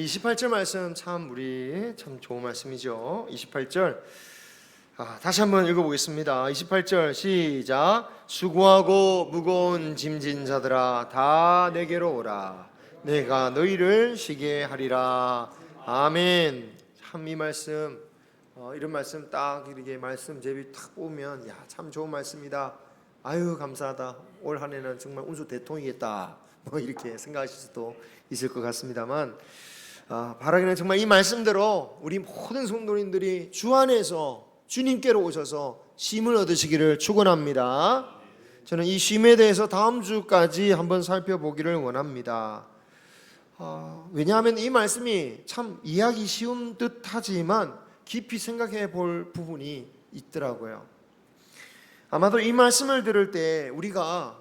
28절 말씀 참 좋은 말씀이죠. 28절 다시 한번 읽어보겠습니다. 28절 시작. 수고하고 무거운 짐진 자들아 다 내게로 오라. 내가 너희를 쉬게 하리라. 아멘. 참 이 말씀 이런 말씀 딱 이렇게 말씀 제비 탁 보면 참 좋은 말씀이다. 아유 감사하다. 올 한 해는 정말 운수 대통이겠다. 이렇게 생각하실 수도 있을 것 같습니다만 바라기는 정말 이 말씀대로 우리 모든 성도님들이 주 안에서 주님께로 오셔서 쉼을 얻으시기를 축원합니다. 저는 이 쉼에 대해서 다음 주까지 한번 살펴보기를 원합니다. 왜냐하면 이 말씀이 참 이해하기 쉬운 듯 하지만 깊이 생각해 볼 부분이 있더라고요. 아마도 이 말씀을 들을 때 우리가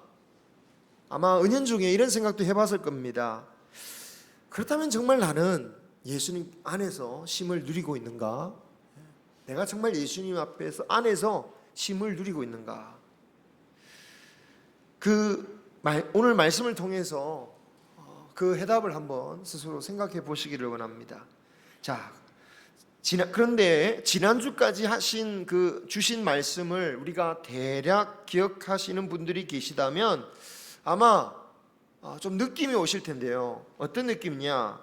아마 은연중에 이런 생각도 해봤을 겁니다. 그렇다면 정말 나는 예수님 안에서 쉼을 누리고 있는가? 내가 정말 예수님 앞에서 안에서 쉼을 누리고 있는가? 오늘 말씀을 통해서 그 해답을 한번 스스로 생각해 보시기를 원합니다. 그런데 지난주까지 주신 말씀을 우리가 대략 기억하시는 분들이 계시다면 아마 좀 느낌이 오실 텐데요. 어떤 느낌이냐?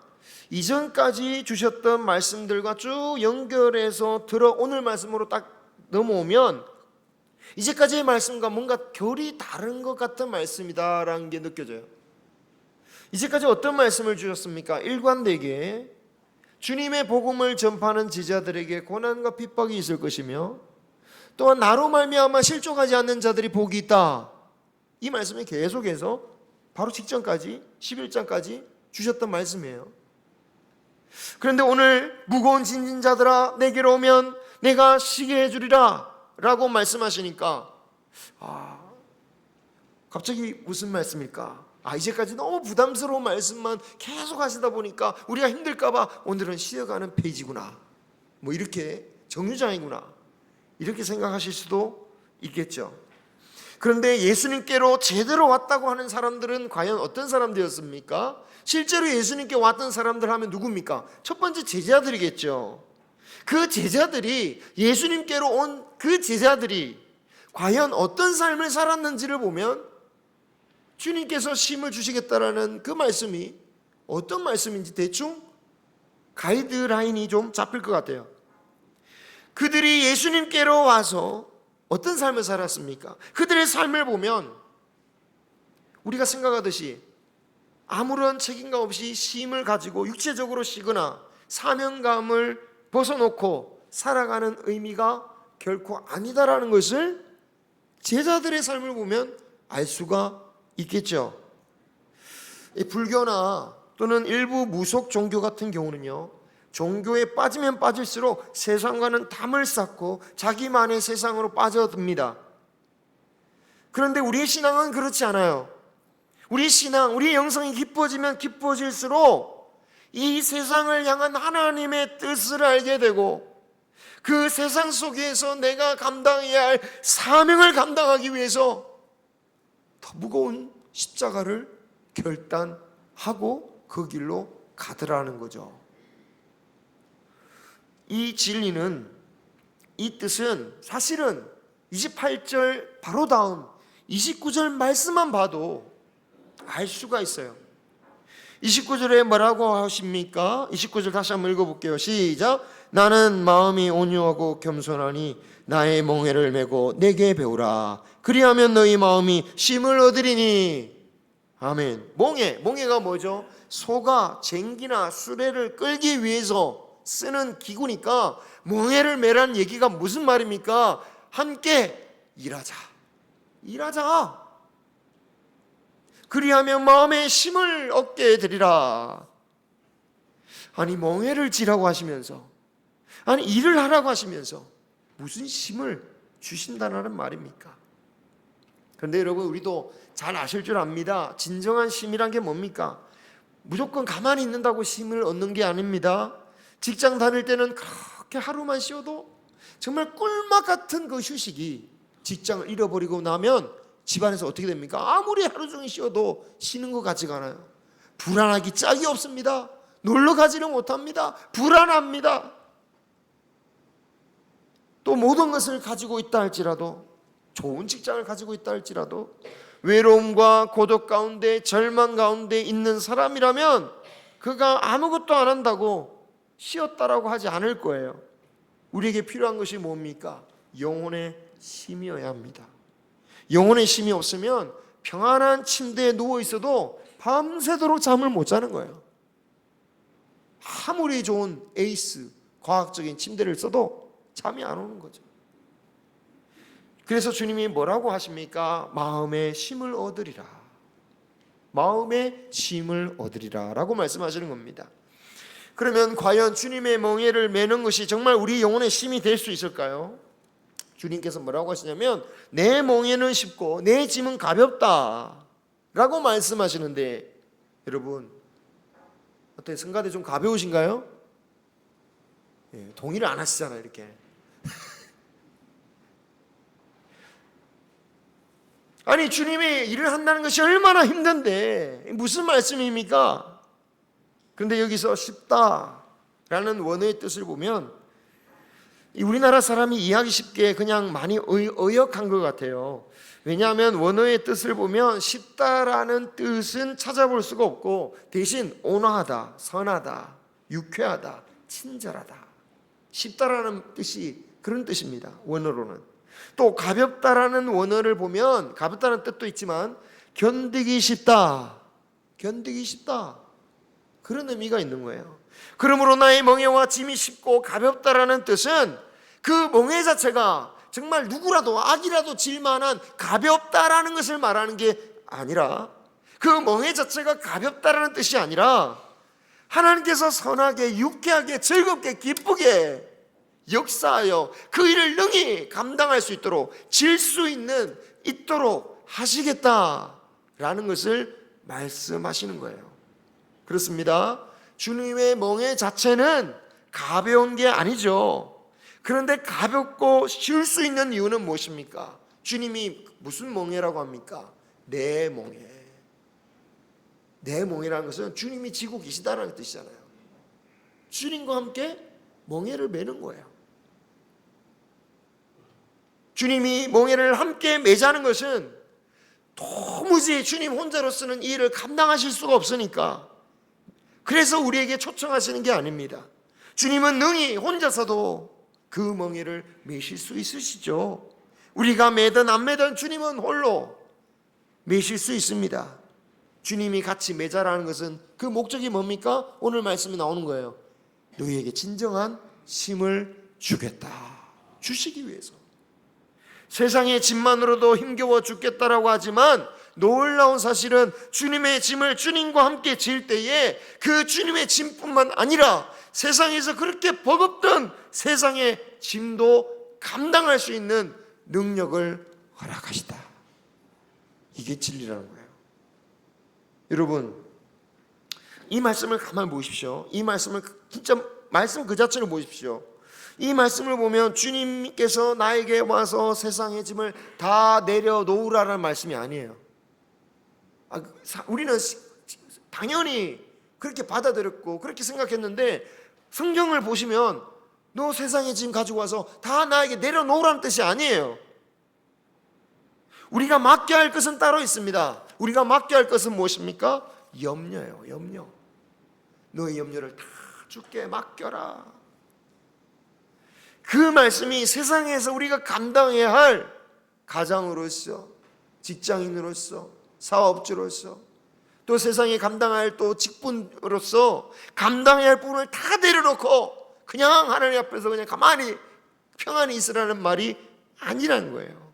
이전까지 주셨던 말씀들과 쭉 연결해서 오늘 말씀으로 딱 넘어오면 이제까지의 말씀과 뭔가 결이 다른 것 같은 말씀이다라는 게 느껴져요. 이제까지 어떤 말씀을 주셨습니까? 일관되게 주님의 복음을 전파하는 제자들에게 고난과 핍박이 있을 것이며 또한 나로 말미암아 실족하지 않는 자들이 복이 있다. 이 말씀이 계속해서 바로 직전까지 11장까지 주셨던 말씀이에요. 그런데 오늘 무거운 짐진 자들아 내게로 오면 내가 쉬게 해주리라 라고 말씀하시니까 갑자기 무슨 말씀일까? 이제까지 너무 부담스러운 말씀만 계속 하시다 보니까 우리가 힘들까봐 오늘은 쉬어가는 페이지구나, 이렇게 정류장이구나 이렇게 생각하실 수도 있겠죠. 그런데 예수님께로 제대로 왔다고 하는 사람들은 과연 어떤 사람들이었습니까? 실제로 예수님께 왔던 사람들 하면 누굽니까? 첫 번째 제자들이겠죠. 그 제자들이 예수님께로 온 그 제자들이 과연 어떤 삶을 살았는지를 보면 주님께서 쉼을 주시겠다라는 그 말씀이 어떤 말씀인지 대충 가이드라인이 좀 잡힐 것 같아요. 그들이 예수님께로 와서 어떤 삶을 살았습니까? 그들의 삶을 보면 우리가 생각하듯이 아무런 책임감 없이 쉼을 가지고 육체적으로 쉬거나 사명감을 벗어놓고 살아가는 의미가 결코 아니다라는 것을 제자들의 삶을 보면 알 수가 있겠죠. 불교나 또는 일부 무속 종교 같은 경우는요, 종교에 빠지면 빠질수록 세상과는 담을 쌓고 자기만의 세상으로 빠져듭니다. 그런데 우리의 신앙은 그렇지 않아요. 우리의 신앙, 우리의 영성이 깊어지면 깊어질수록 이 세상을 향한 하나님의 뜻을 알게 되고 그 세상 속에서 내가 감당해야 할 사명을 감당하기 위해서 더 무거운 십자가를 결단하고 그 길로 가더라는 거죠. 이 진리는, 이 뜻은 사실은 28절 바로 다음 29절 말씀만 봐도 알 수가 있어요. 29절에 뭐라고 하십니까? 29절 다시 한번 읽어볼게요. 시작. 나는 마음이 온유하고 겸손하니 나의 멍에를 메고 내게 배우라. 그리하면 너희 마음이 쉼을 얻으리니. 아멘. 멍에가 뭐죠? 소가 쟁기나 수레를 끌기 위해서 쓰는 기구니까 멍에를 매라는 얘기가 무슨 말입니까? 함께 일하자. 그리하면 마음에 쉼을 얻게 되리라. 아니 멍에를 지라고 하시면서, 아니 일을 하라고 하시면서 무슨 쉼을 주신다는 말입니까? 그런데 여러분 우리도 잘 아실 줄 압니다. 진정한 쉼이란 게 뭡니까? 무조건 가만히 있는다고 쉼을 얻는 게 아닙니다. 직장 다닐 때는 그렇게 하루만 쉬어도 정말 꿀맛 같은 그 휴식이 직장을 잃어버리고 나면 집안에서 어떻게 됩니까? 아무리 하루 종일 쉬어도 쉬는 것 같지가 않아요. 불안하기 짝이 없습니다. 놀러 가지를 못합니다. 불안합니다. 또 모든 것을 가지고 있다 할지라도, 좋은 직장을 가지고 있다 할지라도 외로움과 고독 가운데, 절망 가운데 있는 사람이라면 그가 아무것도 안 한다고 쉬었다라고 하지 않을 거예요. 우리에게 필요한 것이 뭡니까? 영혼의 쉼이어야 합니다. 영혼의 쉼이 없으면 평안한 침대에 누워 있어도 밤새도록 잠을 못 자는 거예요. 아무리 좋은 에이스 과학적인 침대를 써도 잠이 안 오는 거죠. 그래서 주님이 뭐라고 하십니까? 마음의 쉼을 얻으리라. 마음의 쉼을 얻으리라 라고 말씀하시는 겁니다. 그러면 과연 주님의 멍에를 매는 것이 정말 우리 영혼의 쉼이 될 수 있을까요? 주님께서 뭐라고 하시냐면 내 멍에는 쉽고 내 짐은 가볍다 라고 말씀하시는데, 여러분 어때? 성가대 좀 가벼우신가요? 예, 동의를 안 하시잖아요 이렇게. 아니 주님이 일을 한다는 것이 얼마나 힘든데 무슨 말씀입니까? 그런데 여기서 쉽다라는 원어의 뜻을 보면 우리나라 사람이 이해하기 쉽게 그냥 많이 의역한 것 같아요. 왜냐하면 원어의 뜻을 보면 쉽다라는 뜻은 찾아볼 수가 없고 대신 온화하다, 선하다, 유쾌하다, 친절하다, 쉽다라는 뜻이 그런 뜻입니다. 원어로는. 또 가볍다라는 원어를 보면 가볍다는 뜻도 있지만 견디기 쉽다, 견디기 쉽다 그런 의미가 있는 거예요. 그러므로 나의 멍에와 짐이 쉽고 가볍다라는 뜻은 그 멍에 자체가 정말 누구라도 악이라도 질 만한 가볍다라는 것을 말하는 게 아니라, 그 멍에 자체가 가볍다라는 뜻이 아니라 하나님께서 선하게 유쾌하게 즐겁게 기쁘게 역사하여 그 일을 능히 감당할 수 있도록 질 수 있도록 하시겠다라는 것을 말씀하시는 거예요. 그렇습니다. 주님의 멍에 자체는 가벼운 게 아니죠. 그런데 가볍고 쉴 수 있는 이유는 무엇입니까? 주님이 무슨 멍에라고 합니까? 내 멍에. 내 멍에라는 것은 주님이 지고 계시다는 뜻이잖아요. 주님과 함께 멍에를 매는 거예요. 주님이 멍에를 함께 매자는 것은 도무지 주님 혼자로 쓰는 이 일을 감당하실 수가 없으니까, 그래서 우리에게 초청하시는 게 아닙니다. 주님은 능히 혼자서도 그 멍에를 매실 수 있으시죠. 우리가 매든 안 매든 주님은 홀로 매실 수 있습니다. 주님이 같이 매자라는 것은 그 목적이 뭡니까? 오늘 말씀이 나오는 거예요. 너희에게 진정한 쉼을 주겠다, 주시기 위해서. 세상의 짐만으로도 힘겨워 죽겠다라고 하지만 놀라운 사실은 주님의 짐을 주님과 함께 질 때에 그 주님의 짐뿐만 아니라 세상에서 그렇게 버겁던 세상의 짐도 감당할 수 있는 능력을 허락하시다. 이게 진리라는 거예요. 여러분, 이 말씀을 가만히 보십시오. 이 말씀을 진짜 말씀 그 자체를 보십시오. 이 말씀을 보면 주님께서 나에게 와서 세상의 짐을 다 내려놓으라는 말씀이 아니에요. 우리는 당연히 그렇게 받아들였고 그렇게 생각했는데, 성경을 보시면 너 세상의 짐 가지고 와서 다 나에게 내려놓으라는 뜻이 아니에요. 우리가 맡겨야 할 것은 따로 있습니다. 우리가 맡겨야 할 것은 무엇입니까? 염려예요. 염려. 너의 염려를 다 주께 맡겨라. 그 말씀이 세상에서 우리가 감당해야 할 가장으로서, 직장인으로서, 사업주로서, 또 세상에 감당할 또 직분으로서 감당해야 할 부분을 다 내려놓고 그냥 하나님 앞에서 그냥 가만히 평안히 있으라는 말이 아니라는 거예요.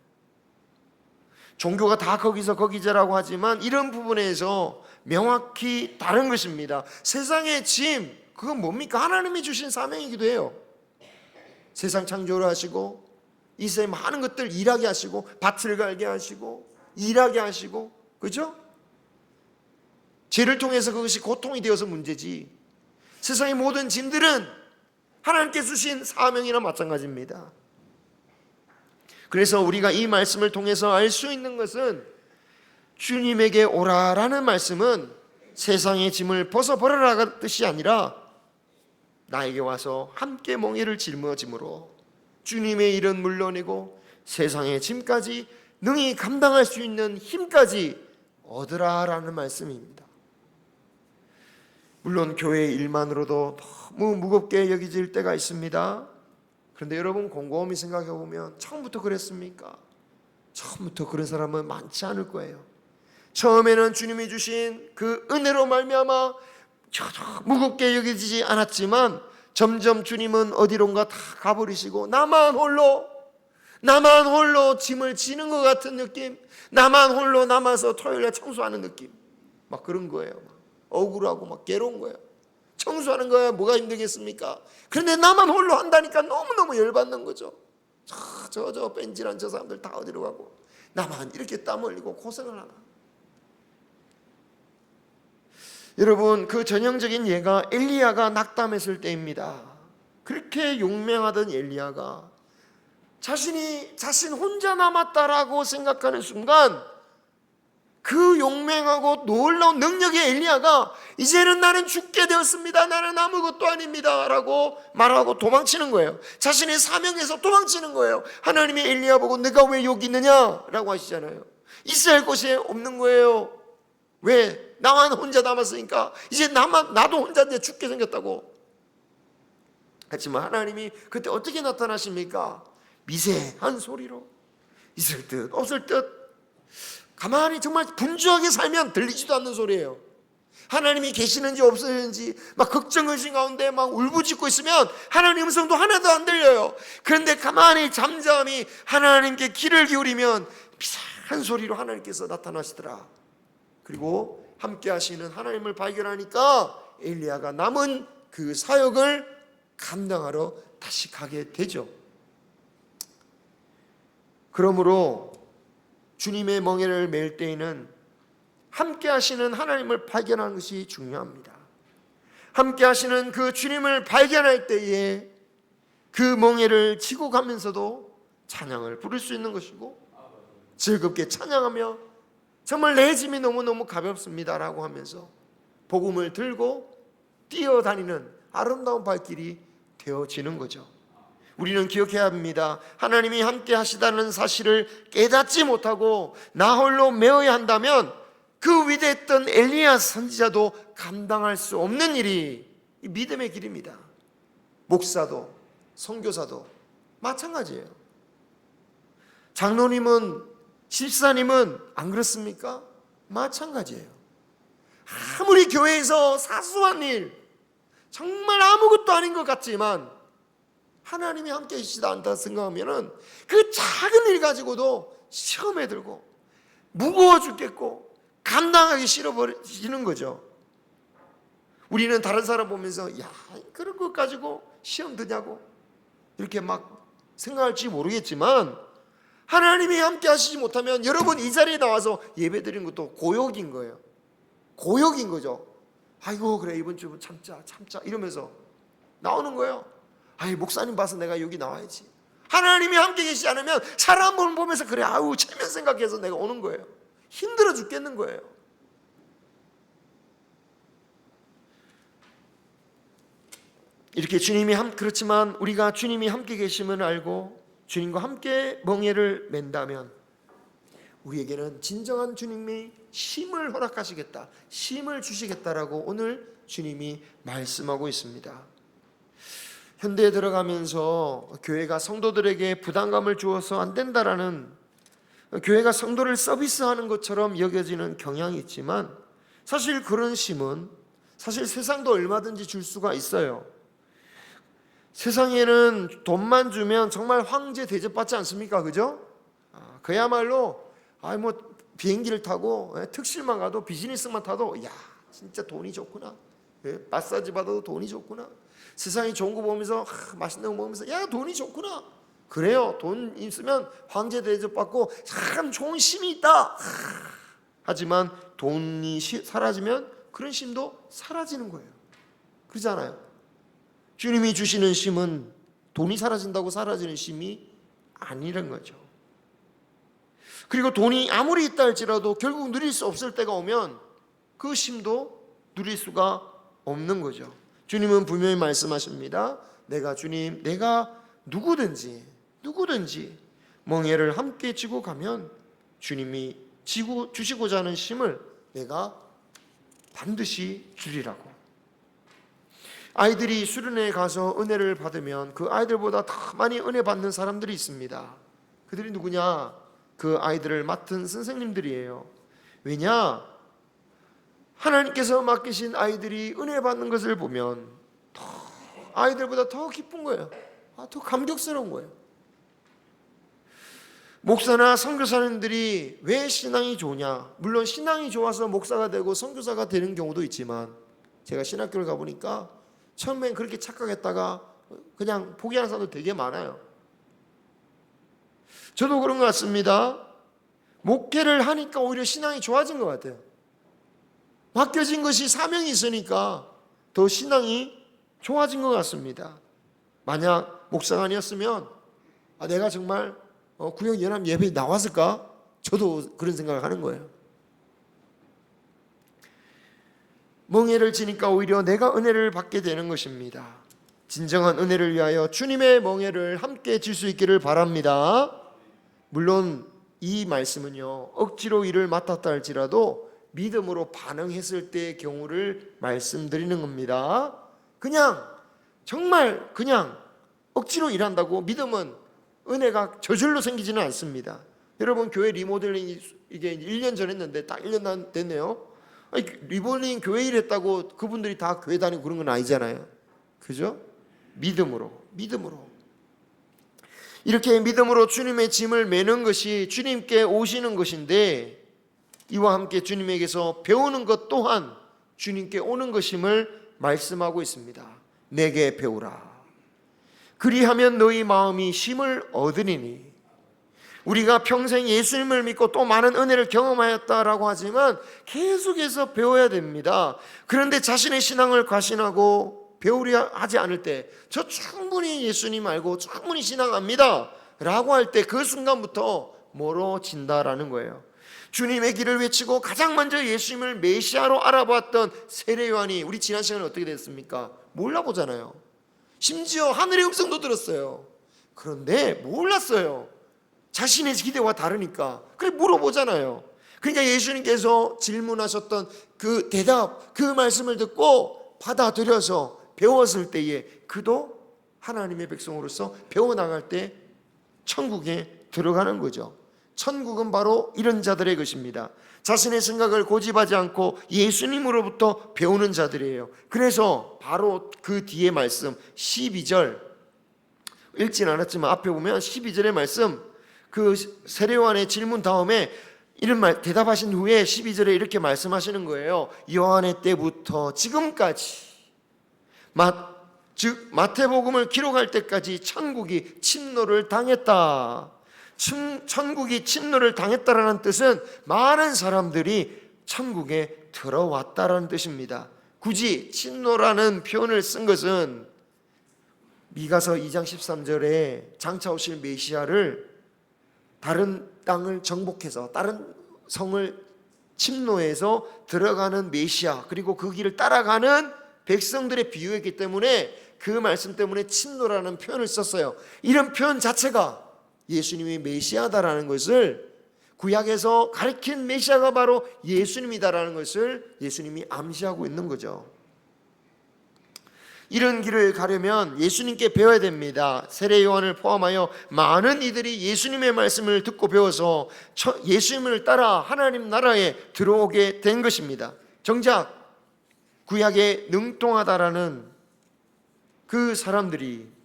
종교가 다 거기서 거기저라고 하지만 이런 부분에서 명확히 다른 것입니다. 세상의 짐, 그건 뭡니까? 하나님이 주신 사명이기도 해요. 세상 창조를 하시고 이 세상에 많은 것들 일하게 하시고 밭을 갈게 하시고 일하게 하시고, 그죠? 죄를 통해서 그것이 고통이 되어서 문제지, 세상의 모든 짐들은 하나님께 주신 사명이나 마찬가지입니다. 그래서 우리가 이 말씀을 통해서 알 수 있는 것은 주님에게 오라라는 말씀은 세상의 짐을 벗어버려라 뜻이 아니라 나에게 와서 함께 멍에를 짊어짐으로 주님의 일은 물러내고 세상의 짐까지 능히 감당할 수 있는 힘까지 얻으라라는 말씀입니다. 물론 교회의 일만으로도 너무 무겁게 여겨질 때가 있습니다. 그런데 여러분 곰곰이 생각해 보면 처음부터 그랬습니까? 처음부터 그런 사람은 많지 않을 거예요. 처음에는 주님이 주신 그 은혜로 말미암아 무겁게 여겨지지 않았지만 점점 주님은 어디론가 다 가버리시고 나만 홀로 짐을 지는 것 같은 느낌, 나만 홀로 남아서 토요일에 청소하는 느낌, 막 그런 거예요. 막 억울하고 막 괴로운 거예요. 청소하는 거야 뭐가 힘들겠습니까? 그런데 나만 홀로 한다니까 너무너무 열받는 거죠. 저 뺀질한 저 사람들 다 어디로 가고 나만 이렇게 땀 흘리고 고생을 하나. 여러분 그 전형적인 예가 엘리야가 낙담했을 때입니다. 그렇게 용맹하던 엘리야가 자신 혼자 남았다라고 생각하는 순간 그 용맹하고 놀라운 능력의 엘리야가 이제는 나는 죽게 되었습니다, 나는 아무것도 아닙니다 라고 말하고 도망치는 거예요. 자신의 사명에서 도망치는 거예요. 하나님이 엘리야 보고 내가 왜 여기 있느냐 라고 하시잖아요. 있어야 할 곳이 없는 거예요. 왜? 나만 혼자 남았으니까 이제 나도 혼자 이제 죽게 생겼다고. 하지만 하나님이 그때 어떻게 나타나십니까? 미세한 소리로, 있을 듯 없을 듯, 가만히 정말 분주하게 살면 들리지도 않는 소리예요. 하나님이 계시는지 없으는지 막 걱정의심 가운데 막 울부짖고 있으면 하나님 음성도 하나도 안 들려요. 그런데 가만히 잠잠히 하나님께 귀를 기울이면 미세한 소리로 하나님께서 나타나시더라. 그리고 함께 하시는 하나님을 발견하니까 엘리야가 남은 그 사역을 감당하러 다시 가게 되죠. 그러므로 주님의 멍에를 맬 때에는 함께 하시는 하나님을 발견하는 것이 중요합니다. 함께 하시는 그 주님을 발견할 때에 그 멍에를 지고 가면서도 찬양을 부를 수 있는 것이고, 즐겁게 찬양하며 정말 내 짐이 너무너무 가볍습니다라고 하면서 복음을 들고 뛰어다니는 아름다운 발길이 되어지는 거죠. 우리는 기억해야 합니다. 하나님이 함께 하시다는 사실을 깨닫지 못하고 나 홀로 메어야 한다면 그 위대했던 엘리야 선지자도 감당할 수 없는 일이 믿음의 길입니다. 목사도 선교사도 마찬가지예요. 장로님은 집사님은 안 그렇습니까? 마찬가지예요. 아무리 교회에서 사소한 일, 정말 아무것도 아닌 것 같지만 하나님이 함께 계시지 않다 생각하면 그 작은 일 가지고도 시험에 들고 무거워 죽겠고 감당하기 싫어버리는 거죠. 우리는 다른 사람 보면서 야 그런 것 가지고 시험 드냐고 이렇게 막 생각할지 모르겠지만, 하나님이 함께 하시지 못하면 여러분 이 자리에 나와서 예배 드리는 것도 고역인 거예요. 고역인 거죠. 아이고 그래 이번 주 참자 이러면서 나오는 거예요. 아이 목사님 봐서 내가 여기 나와야지. 하나님이 함께 계시지 않으면 사람 보면서 그래 아우 체면 생각해서 내가 오는 거예요. 힘들어 죽겠는 거예요. 이렇게 주님이 그렇지만 우리가 주님이 함께 계심을 알고 주님과 함께 멍에를 맨다면 우리에게는 진정한 주님이 쉼을 허락하시겠다, 쉼을 주시겠다라고 오늘 주님이 말씀하고 있습니다. 현대에 들어가면서 교회가 성도들에게 부담감을 주어서 안 된다라는, 교회가 성도를 서비스하는 것처럼 여겨지는 경향이 있지만 사실 그런 쉼은 사실 세상도 얼마든지 줄 수가 있어요. 세상에는 돈만 주면 정말 황제 대접받지 않습니까? 그죠? 그야말로 비행기를 타고 특실만 가도 비즈니스만 타도 야 진짜 돈이 좋구나, 마사지 받아도 돈이 좋구나, 세상이 좋은 거 보면서 맛있는 거 먹으면서 야 돈이 좋구나. 그래요. 돈 있으면 황제 대접받고 참 좋은 쉼이 있다. 하지만 돈이 사라지면 그런 쉼도 사라지는 거예요. 그렇잖아요. 주님이 주시는 쉼은 돈이 사라진다고 사라지는 쉼이 아니란 거죠. 그리고 돈이 아무리 있다 할지라도 결국 누릴 수 없을 때가 오면 그 쉼도 누릴 수가 없는 거죠. 주님은 분명히 말씀하십니다. 내가 누구든지 멍에를 함께 지고 가면 주님이 주시고자 하는 힘을 내가 반드시 주리라고. 아이들이 수련회에 가서 은혜를 받으면 그 아이들보다 더 많이 은혜 받는 사람들이 있습니다. 그들이 누구냐? 그 아이들을 맡은 선생님들이에요. 왜냐? 하나님께서 맡기신 아이들이 은혜 받는 것을 보면 아이들보다 더 기쁜 거예요. 더 감격스러운 거예요. 목사나 선교사님들이 왜 신앙이 좋냐? 물론 신앙이 좋아서 목사가 되고 선교사가 되는 경우도 있지만, 제가 신학교를 가보니까 처음엔 그렇게 착각했다가 그냥 포기하는 사람도 되게 많아요. 저도 그런 것 같습니다. 목회를 하니까 오히려 신앙이 좋아진 것 같아요. 맡겨진 것이 사명이 있으니까 더 신앙이 좋아진 것 같습니다. 만약 목사가 아니었으면 내가 정말 구역 연합 예배에 나왔을까? 저도 그런 생각을 하는 거예요. 멍에를 지니까 오히려 내가 은혜를 받게 되는 것입니다. 진정한 은혜를 위하여 주님의 멍에를 함께 질 수 있기를 바랍니다. 물론 이 말씀은요, 억지로 일을 맡았다 할지라도 믿음으로 반응했을 때의 경우를 말씀드리는 겁니다. 정말 억지로 일한다고 믿음은 은혜가 저절로 생기지는 않습니다. 여러분, 교회 리모델링 이게 1년 전 했는데 딱 1년 됐네요. 리모델링 교회 일 했다고 그분들이 다 교회 다니고 그런 건 아니잖아요. 그죠? 믿음으로 이렇게 믿음으로 주님의 짐을 매는 것이 주님께 오시는 것인데, 이와 함께 주님에게서 배우는 것 또한 주님께 오는 것임을 말씀하고 있습니다. 내게 배우라. 그리하면 너희 마음이 힘을 얻으리니. 우리가 평생 예수님을 믿고 또 많은 은혜를 경험하였다라고 하지만 계속해서 배워야 됩니다. 그런데 자신의 신앙을 과신하고 배우려 하지 않을 때, 저 충분히 예수님 알고 충분히 신앙합니다 라고 할 때 그 순간부터 멀어진다라는 거예요. 주님의 길을 외치고 가장 먼저 예수님을 메시아로 알아봤던 세례 요한이 우리 지난 시간에 어떻게 됐습니까? 몰라보잖아요. 심지어 하늘의 음성도 들었어요. 그런데 몰랐어요. 자신의 기대와 다르니까. 그래 물어보잖아요. 그러니까 예수님께서 질문하셨던 그 대답, 그 말씀을 듣고 받아들여서 배웠을 때에 그도 하나님의 백성으로서 배워나갈 때 천국에 들어가는 거죠. 천국은 바로 이런 자들의 것입니다. 자신의 생각을 고집하지 않고 예수님으로부터 배우는 자들이에요. 그래서 바로 그 뒤에 말씀 12절 읽진 않았지만 앞에 보면 12절의 말씀, 그 세례요한의 질문 다음에 이런 말 대답하신 후에 12절에 이렇게 말씀하시는 거예요. 요한의 때부터 지금까지, 즉 마태복음을 기록할 때까지 천국이 침노를 당했다. 천국이 침노를 당했다라는 뜻은 많은 사람들이 천국에 들어왔다라는 뜻입니다. 굳이 침노라는 표현을 쓴 것은 미가서 2장 13절에 장차 오실 메시아를 다른 땅을 정복해서 다른 성을 침노해서 들어가는 메시아, 그리고 그 길을 따라가는 백성들의 비유였기 때문에 그 말씀 때문에 침노라는 표현을 썼어요. 이런 표현 자체가 예수님이 메시아다라는 것을, 구약에서 가리킨 메시아가 바로 예수님이다라는 것을 예수님이 암시하고 있는 거죠. 이런 길을 가려면 예수님께 배워야 됩니다. 세례 요한을 포함하여 많은 이들이 예수님의 말씀을 듣고 배워서 예수님을 따라 하나님 나라에 들어오게 된 것입니다. 정작 구약에 능통하다라는 그 사람들이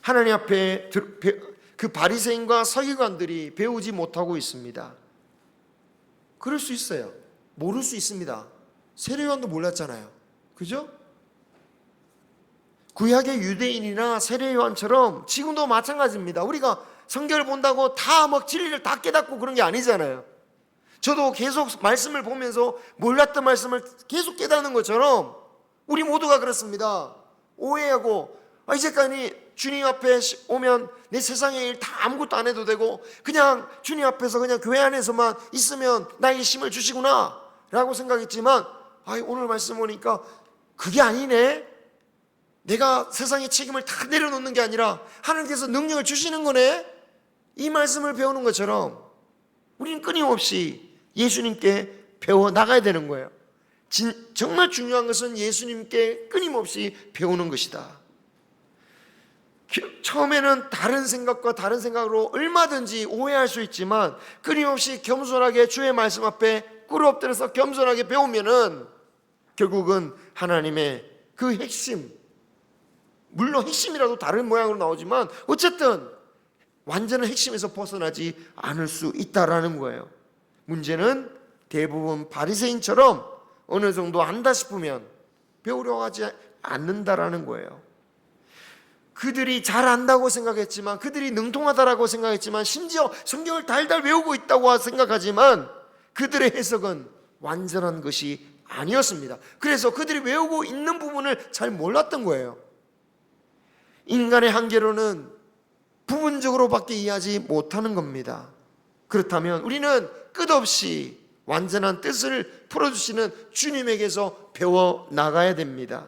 하나님 앞에 그 바리새인과 서기관들이 배우지 못하고 있습니다. 그럴 수 있어요. 모를 수 있습니다. 세례 요한도 몰랐잖아요. 그죠? 구약의 유대인이나 세례 요한처럼 지금도 마찬가지입니다. 우리가 성경을 본다고 다 막 진리를 다 깨닫고 그런 게 아니잖아요. 저도 계속 말씀을 보면서 몰랐던 말씀을 계속 깨닫는 것처럼 우리 모두가 그렇습니다. 오해하고 이제까지 주님 앞에 오면 내 세상의 일 다 아무것도 안 해도 되고 그냥 주님 앞에서 그냥 교회 안에서만 있으면 나에게 힘을 주시구나 라고 생각했지만 오늘 말씀 보니까 그게 아니네. 내가 세상의 책임을 다 내려놓는 게 아니라 하나님께서 능력을 주시는 거네. 이 말씀을 배우는 것처럼 우리는 끊임없이 예수님께 배워 나가야 되는 거예요. 정말 중요한 것은 예수님께 끊임없이 배우는 것이다. 처음에는 다른 생각과 다른 생각으로 얼마든지 오해할 수 있지만 끊임없이 겸손하게 주의 말씀 앞에 꿇어 엎드려서 겸손하게 배우면은 결국은 하나님의 그 핵심, 물론 핵심이라도 다른 모양으로 나오지만 어쨌든 완전한 핵심에서 벗어나지 않을 수 있다라는 거예요. 문제는 대부분 바리새인처럼 어느 정도 안다 싶으면 배우려고 하지 않는다라는 거예요. 그들이 잘 안다고 생각했지만, 그들이 능통하다라고 생각했지만, 심지어 성경을 달달 외우고 있다고 생각하지만 그들의 해석은 완전한 것이 아니었습니다. 그래서 그들이 외우고 있는 부분을 잘 몰랐던 거예요. 인간의 한계로는 부분적으로밖에 이해하지 못하는 겁니다. 그렇다면 우리는 끝없이 완전한 뜻을 풀어주시는 주님에게서 배워 나가야 됩니다.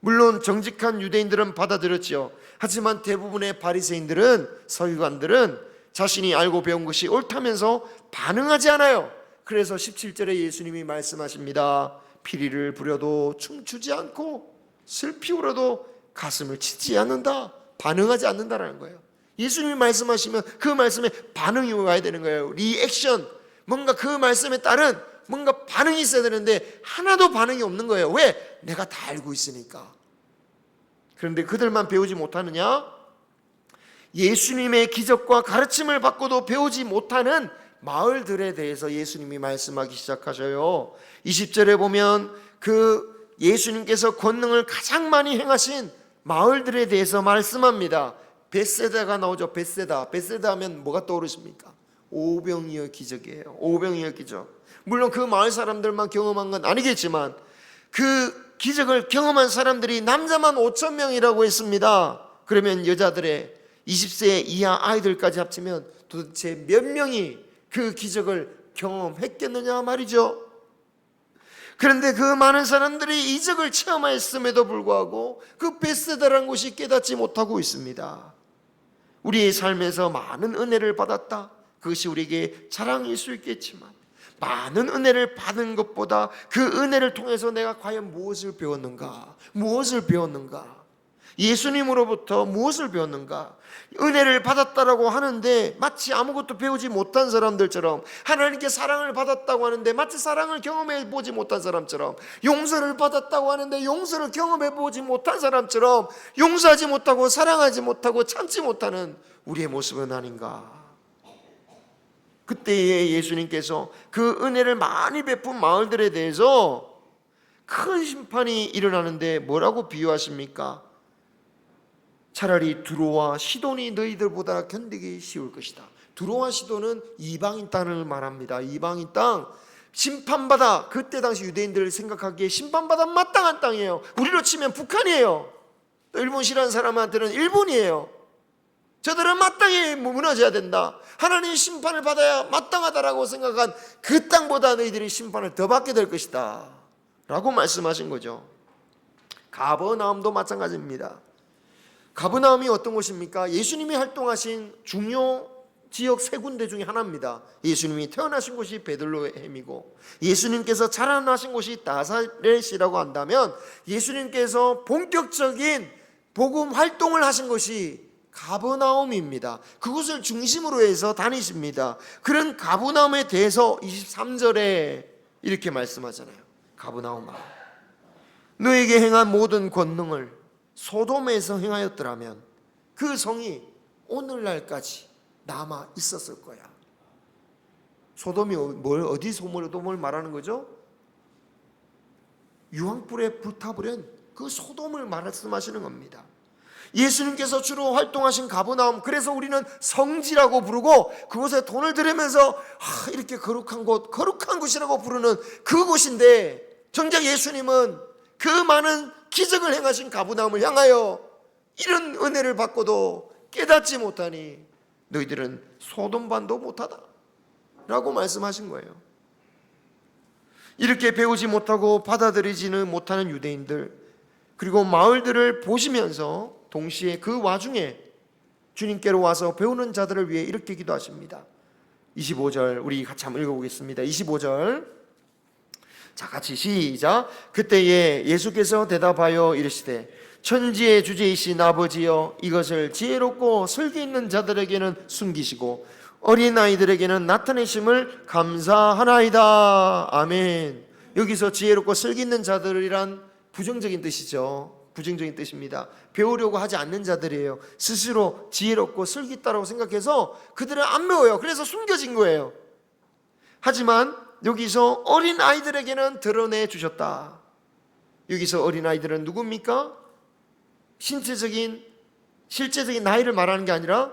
물론 정직한 유대인들은 받아들였죠. 하지만 대부분의 바리새인들은, 서기관들은 자신이 알고 배운 것이 옳다면서 반응하지 않아요. 그래서 17절에 예수님이 말씀하십니다. 피리를 부려도 춤추지 않고 슬피 울어도 가슴을 치지 않는다. 반응하지 않는다라는 거예요. 예수님이 말씀하시면 그 말씀에 반응이 와야 되는 거예요. 리액션, 뭔가 그 말씀에 따른 뭔가 반응이 있어야 되는데 하나도 반응이 없는 거예요. 왜? 내가 다 알고 있으니까. 그런데 그들만 배우지 못하느냐? 예수님의 기적과 가르침을 받고도 배우지 못하는 마을들에 대해서 예수님이 말씀하기 시작하셔요. 20절에 보면 그 예수님께서 권능을 가장 많이 행하신 마을들에 대해서 말씀합니다. 벳세다가 나오죠. 벳세다 하면 뭐가 떠오르십니까? 오병이어 기적이에요. 오병이어 기적. 물론 그 마을 사람들만 경험한 건 아니겠지만 그 기적을 경험한 사람들이 남자만 5,000명이라고 했습니다. 그러면 여자들의 20세 이하 아이들까지 합치면 도대체 몇 명이 그 기적을 경험했겠느냐 말이죠. 그런데 그 많은 사람들이 이적을 체험했음에도 불구하고 그 벳세다라는 곳이 깨닫지 못하고 있습니다. 우리의 삶에서 많은 은혜를 받았다, 그것이 우리에게 자랑일 수 있겠지만 많은 은혜를 받은 것보다 그 은혜를 통해서 내가 과연 무엇을 배웠는가? 무엇을 배웠는가? 예수님으로부터 무엇을 배웠는가? 은혜를 받았다라고 하는데 마치 아무것도 배우지 못한 사람들처럼, 하나님께 사랑을 받았다고 하는데 마치 사랑을 경험해 보지 못한 사람처럼, 용서를 받았다고 하는데 용서를 경험해 보지 못한 사람처럼 용서하지 못하고 사랑하지 못하고 참지 못하는 우리의 모습은 아닌가? 그때에 예수님께서 그 은혜를 많이 베푼 마을들에 대해서 큰 심판이 일어나는데 뭐라고 비유하십니까? 차라리 두로와 시돈이 너희들보다 견디기 쉬울 것이다. 두로와 시돈은 이방인 땅을 말합니다. 이방인 땅, 심판받아, 그때 당시 유대인들 생각하기에 심판받아 마땅한 땅이에요. 우리로 치면 북한이에요. 또 일본 싫어하는 사람한테는 일본이에요. 저들은 마땅히 무너져야 된다, 하나님의 심판을 받아야 마땅하다라고 생각한 그 땅보다 너희들이 심판을 더 받게 될 것이다 라고 말씀하신 거죠. 가버나움도 마찬가지입니다. 가버나움이 어떤 곳입니까? 예수님이 활동하신 중요 지역 세 군데 중에 하나입니다. 예수님이 태어나신 곳이 베들레헴이고, 예수님께서 자라나신 곳이 나사렛이라고 한다면, 예수님께서 본격적인 복음 활동을 하신 곳이 가버나움입니다. 그곳을 중심으로 해서 다니십니다. 그런 가버나움에 대해서 23절에 이렇게 말씀하잖아요. 가버나움아, 너에게 행한 모든 권능을 소돔에서 행하였더라면 그 성이 오늘날까지 남아 있었을 거야. 소돔이 어디 소돔을 말하는 거죠? 유황불에 불타버린 그 소돔을 말씀하시는 겁니다. 예수님께서 주로 활동하신 가버나움, 그래서 우리는 성지라고 부르고 그곳에 돈을 들이면서 이렇게 거룩한 곳이라고 부르는 그곳인데, 정작 예수님은 그 많은 기적을 행하신 가버나움을 향하여 이런 은혜를 받고도 깨닫지 못하니 너희들은 소돔반도 못하다 라고 말씀하신 거예요. 이렇게 배우지 못하고 받아들이지는 못하는 유대인들, 그리고 마을들을 보시면서 동시에 그 와중에 주님께로 와서 배우는 자들을 위해 이렇게 기도하십니다. 25절 우리 같이 한번 읽어보겠습니다. 25절 자, 같이 시작. 그때에 예수께서 대답하여 이르시되 천지의 주제이신 아버지여, 이것을 지혜롭고 설기 있는 자들에게는 숨기시고 어린아이들에게는 나타내심을 감사하나이다. 아멘. 여기서 지혜롭고 설기 있는 자들이란 부정적인 뜻이죠. 부정적인 뜻입니다. 배우려고 하지 않는 자들이에요. 스스로 지혜롭고 설기 있다고 생각해서 그들은 안 배워요. 그래서 숨겨진 거예요. 하지만 여기서 어린아이들에게는 드러내 주셨다. 여기서 어린아이들은 누굽니까? 신체적인 실제적인 나이를 말하는 게 아니라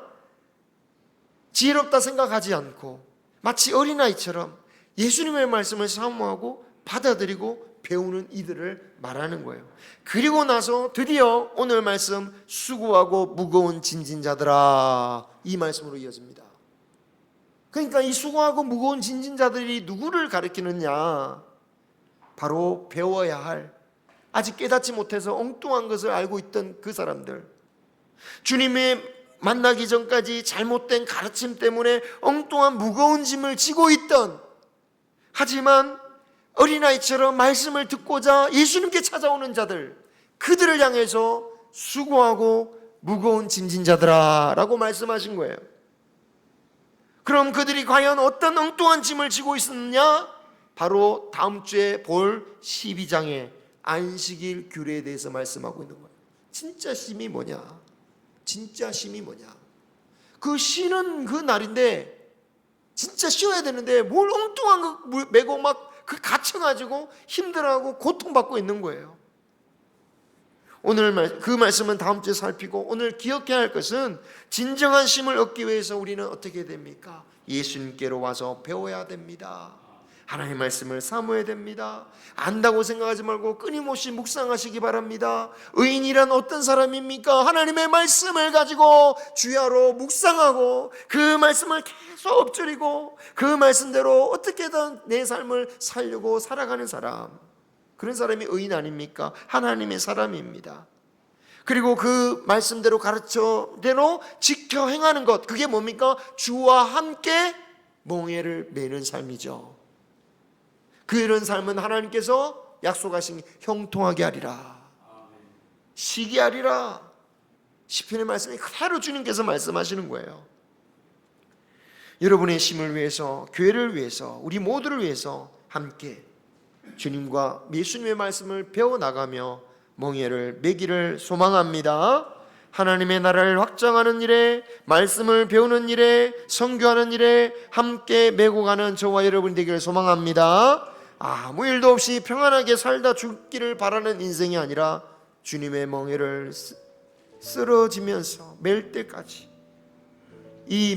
지혜롭다 생각하지 않고 마치 어린아이처럼 예수님의 말씀을 사모하고 받아들이고 배우는 이들을 말하는 거예요. 그리고 나서 드디어 오늘 말씀 수고하고 무거운 짐진 자들아, 이 말씀으로 이어집니다. 그러니까 이 수고하고 무거운 짐진 자들이 누구를 가리키느냐? 바로 배워야 할, 아직 깨닫지 못해서 엉뚱한 것을 알고 있던 그 사람들, 주님의 만나기 전까지 잘못된 가르침 때문에 엉뚱한 무거운 짐을 지고 있던, 하지만 어린아이처럼 말씀을 듣고자 예수님께 찾아오는 자들, 그들을 향해서 수고하고 무거운 짐진 자들아 라고 말씀하신 거예요. 그럼 그들이 과연 어떤 엉뚱한 짐을 지고 있었느냐? 바로 다음 주에 볼 12장의 안식일 규례에 대해서 말씀하고 있는 거예요. 진짜 쉼이 뭐냐? 진짜 쉼이 뭐냐? 그 쉬는 그 날인데 진짜 쉬어야 되는데 뭘 엉뚱한 거 메고 막 그 갇혀가지고 힘들어하고 고통받고 있는 거예요. 오늘 그 말씀은 다음 주에 살피고, 오늘 기억해야 할 것은 진정한 쉼을 얻기 위해서 우리는 어떻게 됩니까? 예수님께로 와서 배워야 됩니다. 하나님의 말씀을 사모해야 됩니다. 안다고 생각하지 말고 끊임없이 묵상하시기 바랍니다. 의인이란 어떤 사람입니까? 하나님의 말씀을 가지고 주야로 묵상하고 그 말씀을 계속 엎드리고 그 말씀대로 어떻게든 내 삶을 살려고 살아가는 사람, 그런 사람이 의인 아닙니까? 하나님의 사람입니다. 그리고 그 말씀대로 가르쳐대로 지켜 행하는 것, 그게 뭡니까? 주와 함께 멍에를 매는 삶이죠. 그런 삶은 하나님께서 약속하신 형통하게 하리라, 쉬게 하리라. 시편의 말씀이 그대로 주님께서 말씀하시는 거예요. 여러분의 쉼을 위해서, 교회를 위해서, 우리 모두를 위해서 함께 주님과 예수님의 말씀을 배워나가며 멍에를 매기를 소망합니다. 하나님의 나라를 확장하는 일에, 말씀을 배우는 일에, 선교하는 일에 함께 메고 가는 저와 여러분 되기를 소망합니다. 아무 일도 없이 평안하게 살다 죽기를 바라는 인생이 아니라 주님의 멍에를 쓰러지면서 맬 때까지 이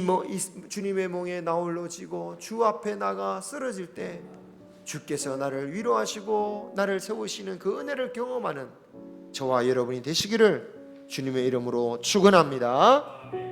주님의 멍에 나홀로지고 주 앞에 나가 쓰러질 때 주께서 나를 위로하시고 나를 세우시는 그 은혜를 경험하는 저와 여러분이 되시기를 주님의 이름으로 축원합니다.